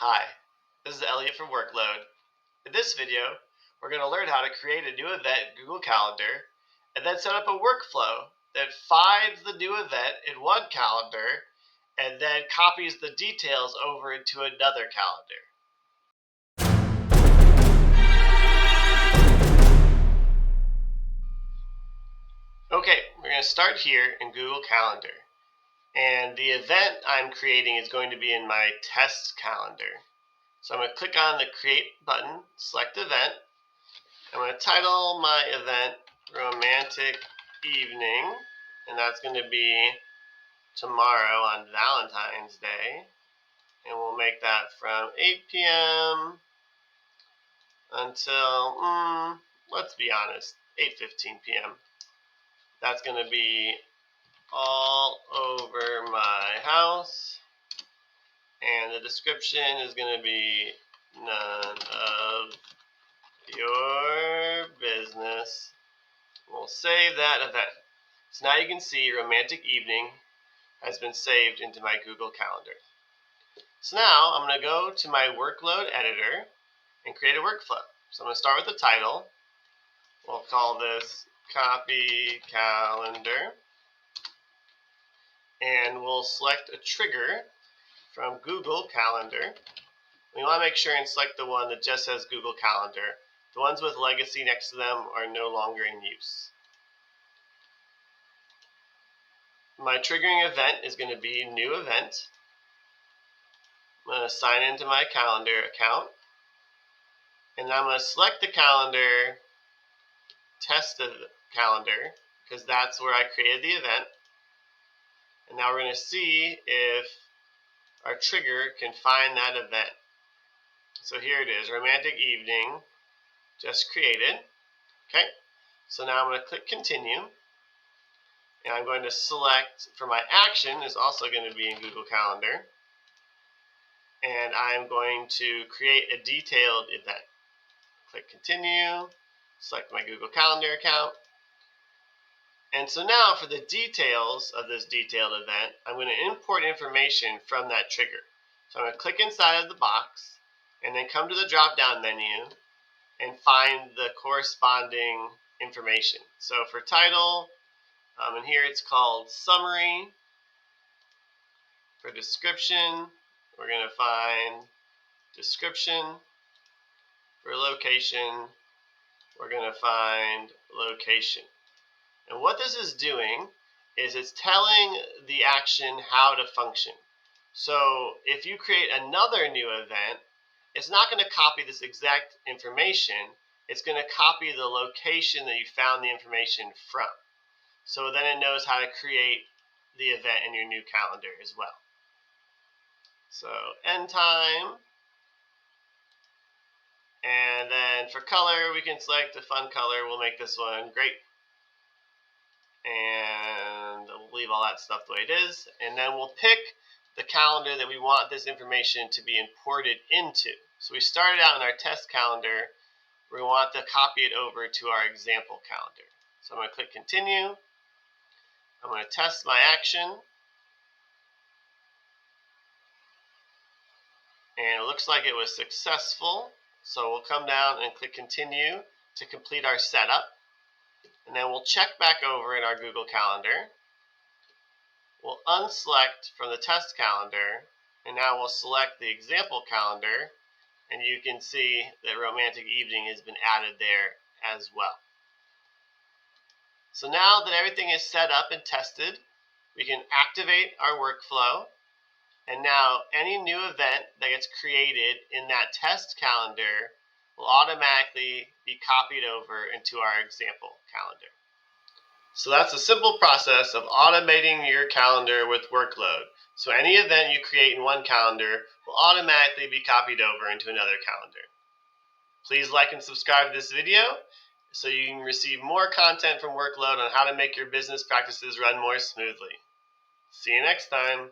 Hi, this is Eliot from Workload. In this video, we're going to learn how to create a new event in Google Calendar and then set up a workflow that finds the new event in one calendar and then copies the details over into another calendar. Okay, we're going to start here in Google Calendar. And the event I'm creating is going to be in my test calendar. So I'm going to click on the Create button, select Event. I'm going to title my event Romantic Evening, and that's going to be tomorrow on Valentine's Day. And we'll make that from 8 p.m. until, let's be honest, 8:15 p.m. That's going to be all over my house. And the description is going to be none of your business. We'll save that event. So now you can see Romantic Evening has been saved into my Google Calendar. So now I'm going to go to my workload editor and create a workflow. So I'm going to start with the title. We'll call this Copy Calendar. And we'll select a trigger from Google Calendar. We want to make sure and select the one that just says Google Calendar. The ones with legacy next to them are no longer in use. My triggering event is going to be New Event. I'm going to sign into my calendar account. And I'm going to select the calendar, test calendar, because that's where I created the event. And now we're going to see if our trigger can find that event. So here it is, Romantic Evening, just created. Okay, so now I'm going to click Continue. And I'm going to select, for my action, is also going to be in Google Calendar. And I'm going to create a detailed event. Click Continue, select my Google Calendar account. And so now for the details of this detailed event, I'm going to import information from that trigger. So I'm going to click inside of the box and then come to the drop-down menu and find the corresponding information. So for title, and here it's called Summary. For description, we're going to find Description. For location, we're going to find Location. And what this is doing is it's telling the action how to function. So if you create another new event, it's not going to copy this exact information. It's going to copy the location that you found the information from. So then it knows how to create the event in your new calendar as well. So end time. And then for color, we can select a fun color. We'll make this one great. And we'll leave all that stuff the way it is. And then we'll pick the calendar that we want this information to be imported into. So we started out in our test calendar. We want to copy it over to our example calendar. So I'm going to click Continue. I'm going to test my action. And it looks like it was successful. So we'll come down and click Continue to complete our setup. And then we'll check back over in our Google Calendar. We'll unselect from the test calendar. And now we'll select the example calendar. And you can see that Romantic Evening has been added there as well. So now that everything is set up and tested, we can activate our workflow. And now any new event that gets created in that test calendar will automatically be copied over into our example calendar. So that's a simple process of automating your calendar with Workload. So any event you create in one calendar will automatically be copied over into another calendar. Please like and subscribe to this video so you can receive more content from Workload on how to make your business practices run more smoothly. See you next time.